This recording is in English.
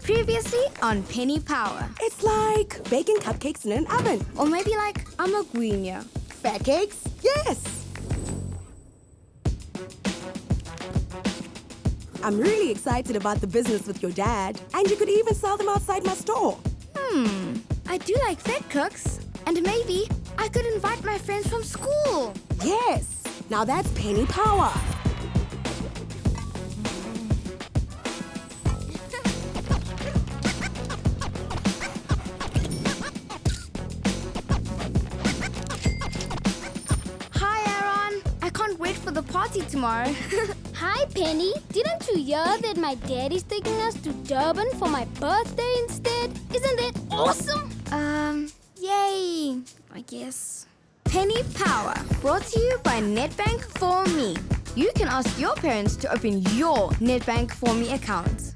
Previously on Penny Power. It's like baking cupcakes in an oven. Or maybe like I'm a Guinia. Fat cakes? Yes. I'm really excited about the business with your dad. And you could even sell them outside my store. I do like fat cooks. And maybe I could invite my friends from school. Yes. Now that's Penny Power. Hi, Aaron. I can't wait for the party tomorrow. Hi, Penny. Didn't you hear that my dad is taking us to Durban for my birthday instead? Isn't that awesome? Yay, I guess. Penny Power, brought to you by Nedbank4Me. You can ask your parents to open your Nedbank4Me account.